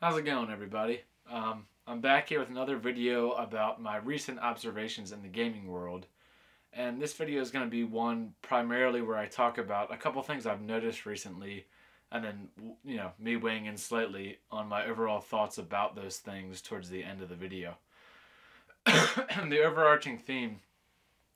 How's it going, everybody? I'm back here with another video about my recent observations in the gaming world. And this video is going to be one primarily where I talk about a couple things I've noticed recently, and then, me weighing in slightly on my overall thoughts about those things towards the end of the video. And the overarching theme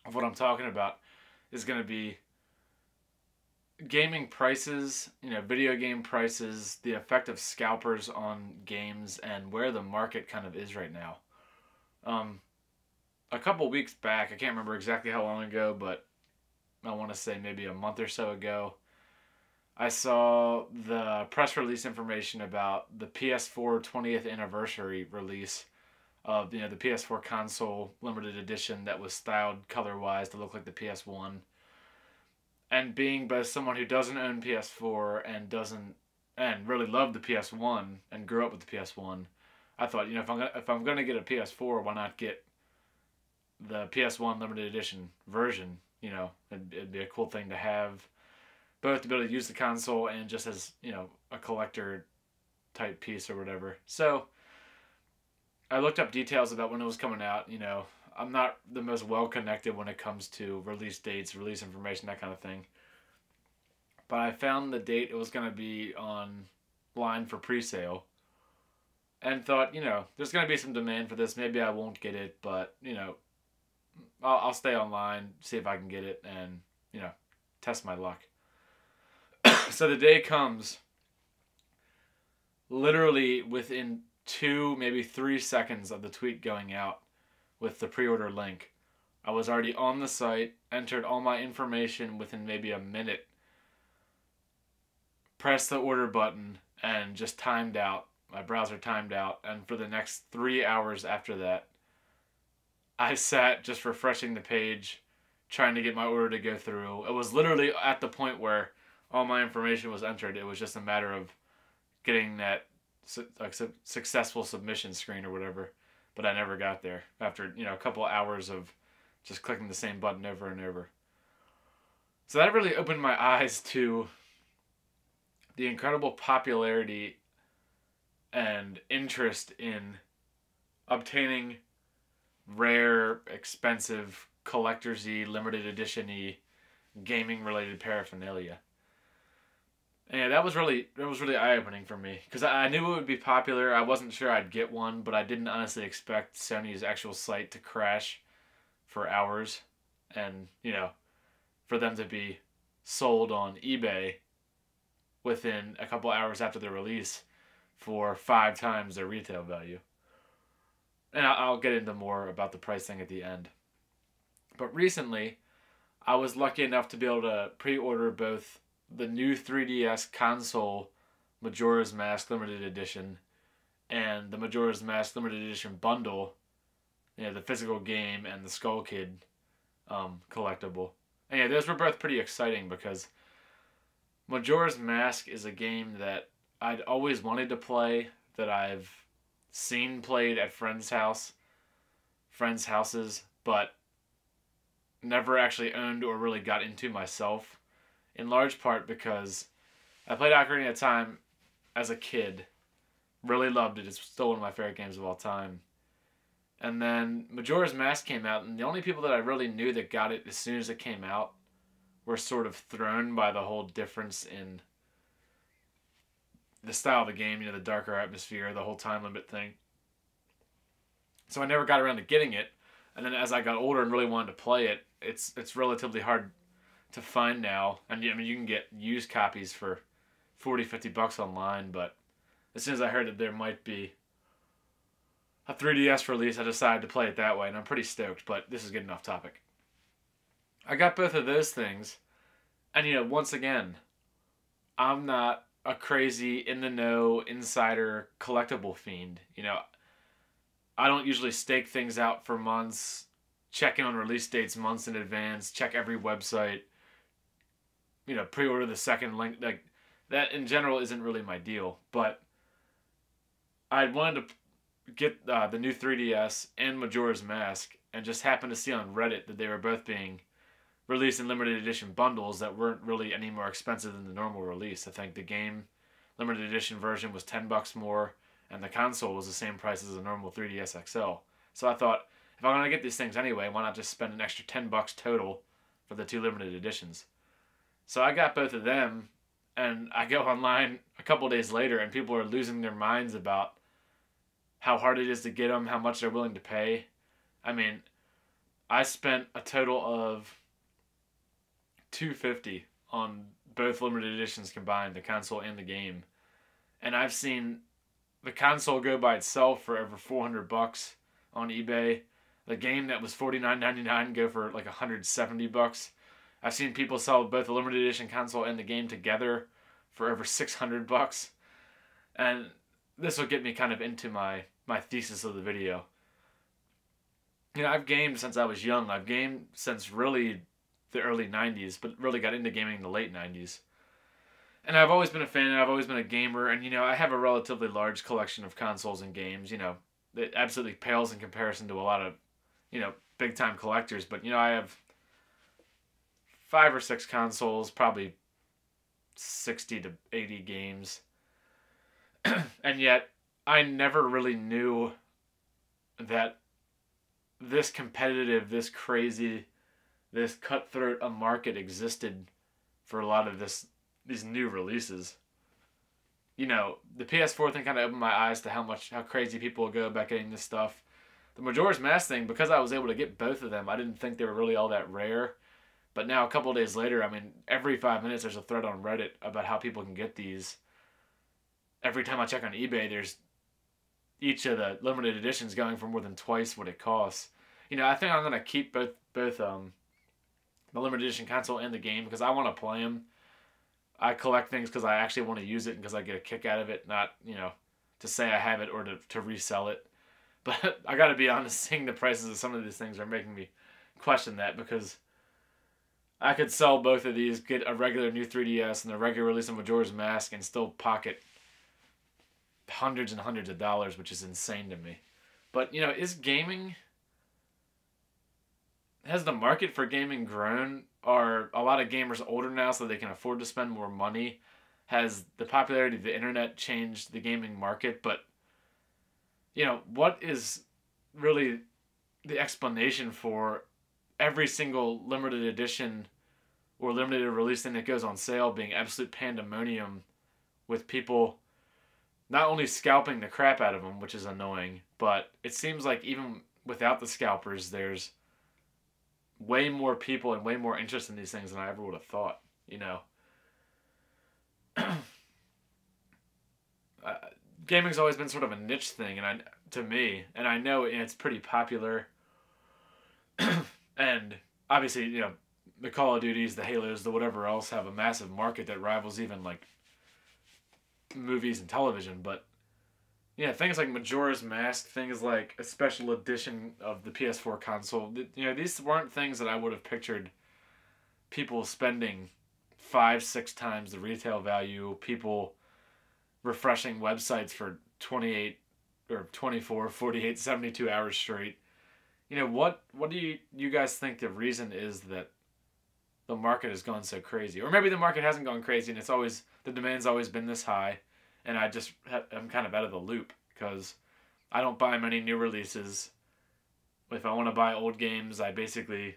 of what I'm talking about is going to be gaming prices, video game prices, the effect of scalpers on games, and where the market kind of is right now. A couple weeks back, I can't remember exactly how long ago, but I want to say maybe a month or so ago, I saw the press release information about the PS4 20th anniversary release of the PS4 console limited edition that was styled color-wise to look like the PS1. And being both someone who doesn't own PS4 and really loved the PS1 and grew up with the PS1, I thought, if I'm gonna get a PS4, why not get the PS1 limited edition version? It'd be a cool thing to have, both to be able to use the console and just as a collector type piece or whatever. So I looked up details about when it was coming out. I'm not the most well connected when it comes to release dates, release information, that kind of thing. But I found the date it was going to be online for pre-sale, and thought, there's going to be some demand for this. Maybe I won't get it, but I'll stay online, see if I can get it, and test my luck. So the day comes, literally within 2, maybe 3 seconds of the tweet going out with the pre-order link. I was already on the site, entered all my information within maybe a minute, pressed the order button, and just timed out. My browser timed out, and for the next 3 hours after that, I sat just refreshing the page, trying to get my order to go through. It was literally at the point where all my information was entered. It was just a matter of getting that successful submission screen or whatever. But I never got there after, a couple hours of just clicking the same button over and over. So that really opened my eyes to the incredible popularity and interest in obtaining rare, expensive, collector's-y, limited edition-y, gaming-related paraphernalia. And that was really eye-opening for me, because I knew it would be popular. I wasn't sure I'd get one, but I didn't honestly expect Sony's actual site to crash for hours, and for them to be sold on eBay within a couple hours after the release for 5 times their retail value. And I'll get into more about the price thing at the end. But recently, I was lucky enough to be able to pre-order both the new 3DS console Majora's Mask limited edition and the Majora's Mask limited edition bundle, the physical game and the Skull Kid collectible. And those were both pretty exciting because Majora's Mask is a game that I'd always wanted to play, that I've seen played at friends' houses, but never actually owned or really got into myself. In large part because I played Ocarina of Time as a kid. Really loved it. It's still one of my favorite games of all time. And then Majora's Mask came out, and the only people that I really knew that got it as soon as it came out were sort of thrown by the whole difference in the style of the game, the darker atmosphere, the whole time limit thing. So I never got around to getting it. And then as I got older and really wanted to play it, it's relatively hard to find now. And you can get used copies for $40-50 online, but as soon as I heard that there might be a 3DS release, I decided to play it that way, and I'm pretty stoked, but this is getting off topic. I got both of those things, and once again, I'm not a crazy in-the-know insider collectible fiend. I don't usually stake things out for months, check in on release dates months in advance, check every website, pre-order the second link. Like, that in general isn't really my deal. But I wanted to get the new 3DS and Majora's Mask, and just happened to see on Reddit that they were both being released in limited edition bundles that weren't really any more expensive than the normal release. I think the game limited edition version was $10 more, and the console was the same price as a normal 3DS XL. So I thought, if I'm gonna get these things anyway, why not just spend an extra $10 total for the 2 limited editions? So I got both of them, and I go online a couple days later, and people are losing their minds about how hard it is to get them, how much they're willing to pay. I mean, I spent a total of $250 on both limited editions combined, the console and the game. And I've seen the console go by itself for over $400 on eBay. The game that was $49.99 go for like $170. I've seen people sell both the limited edition console and the game together for over $600. And this will get me kind of into my thesis of the video. You know, I've gamed since I was young. I've gamed since really the early 90s, but really got into gaming in the late 90s. And I've always been a fan, and I've always been a gamer, and, you know, I have a relatively large collection of consoles and games, you know. It absolutely pales in comparison to a lot of, you know, big-time collectors, but, you know, I have 5 or 6 consoles, probably 60 to 80 games. And yet, I never really knew that this competitive, this crazy, this cutthroat a market existed for a lot of these new releases. You know, the PS4 thing kind of opened my eyes to how crazy people will go about getting this stuff. The Majora's Mask thing, because I was able to get both of them, I didn't think they were really all that rare. But now, a couple of days later, I mean, every 5 minutes there's a thread on Reddit about how people can get these. Every time I check on eBay, there's each of the limited editions going for more than twice what it costs. You know, I think I'm going to keep both the limited edition console and the game because I want to play them. I collect things because I actually want to use it and because I get a kick out of it, not, you know, to say I have it or to resell it. But I got to be honest, seeing the prices of some of these things are making me question that, because I could sell both of these, get a regular new 3DS and a regular release of Majora's Mask, and still pocket hundreds and hundreds of dollars, which is insane to me. But, you know, has the market for gaming grown? Are a lot of gamers older now so they can afford to spend more money? Has the popularity of the internet changed the gaming market? But, you know, what is really the explanation for every single limited edition or limited release thing that goes on sale being absolute pandemonium, with people not only scalping the crap out of them, which is annoying, but it seems like even without the scalpers, there's way more people and way more interest in these things than I ever would have thought, you know. Gaming's always been sort of a niche thing, to me, and I know it's pretty popular. And obviously, you know, the Call of Duties, the Halos, the whatever else have a massive market that rivals even like movies and television. But yeah, things like Majora's Mask, things like a special edition of the PS4 console, you know, these weren't things that I would have pictured people spending 5-6 times the retail value, people refreshing websites for 28 or 24, 48, 72 hours straight. You know, what do you guys think the reason is that the market has gone so crazy? Or maybe the market hasn't gone crazy and the demand's always been this high, and I'm kind of out of the loop because I don't buy many new releases. If I want to buy old games, I basically,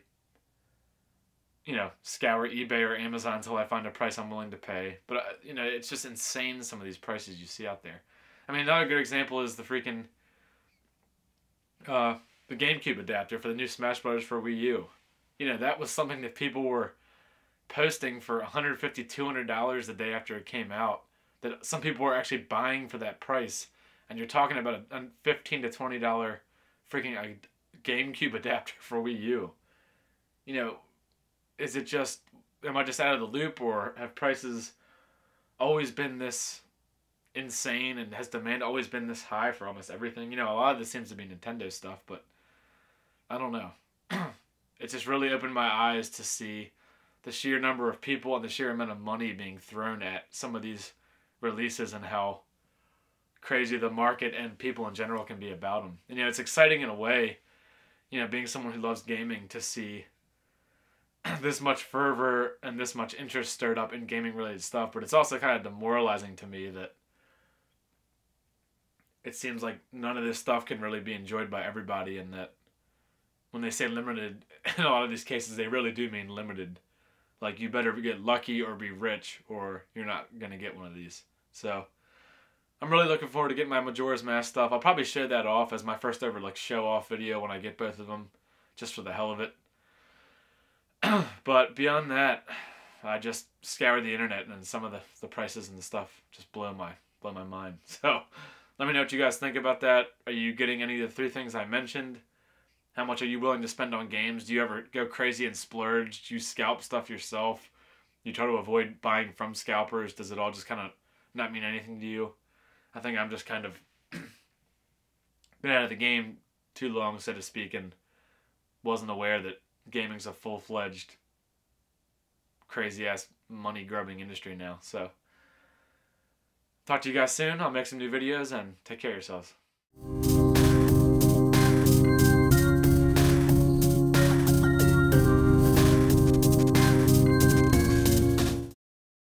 you know, scour eBay or Amazon until I find a price I'm willing to pay. But, you know, it's just insane, some of these prices you see out there. I mean, another good example is the freaking the GameCube adapter for the new Smash Bros. For Wii U. You know, that was something that people were posting for $150, $200 the day after it came out, that some people were actually buying for that price. And you're talking about a $15 to $20 freaking GameCube adapter for Wii U. You know, am I just out of the loop, or have prices always been this insane, and has demand always been this high for almost everything? You know, a lot of this seems to be Nintendo stuff, but I don't know. It just really opened my eyes to see the sheer number of people and the sheer amount of money being thrown at some of these releases, and how crazy the market and people in general can be about them. And, you know, it's exciting in a way, you know, being someone who loves gaming, to see this much fervor and this much interest stirred up in gaming related stuff. But it's also kind of demoralizing to me that it seems like none of this stuff can really be enjoyed by everybody, and that when they say limited, in a lot of these cases, they really do mean limited. Like, you better get lucky or be rich, or you're not going to get one of these. So, I'm really looking forward to getting my Majora's Mask stuff. I'll probably show that off as my first ever, like, show-off video when I get both of them, just for the hell of it. But beyond that, I just scoured the internet, and some of the prices and the stuff just blow my mind. So, let me know what you guys think about that. Are you getting any of the 3 things I mentioned? How much are you willing to spend on games? Do you ever go crazy and splurge? Do you scalp stuff yourself? You try to avoid buying from scalpers? Does it all just kind of not mean anything to you? I think I'm just kind of been out of the game too long, so to speak, and wasn't aware that gaming's a full-fledged, crazy-ass, money-grubbing industry now. So, talk to you guys soon. I'll make some new videos, and take care of yourselves.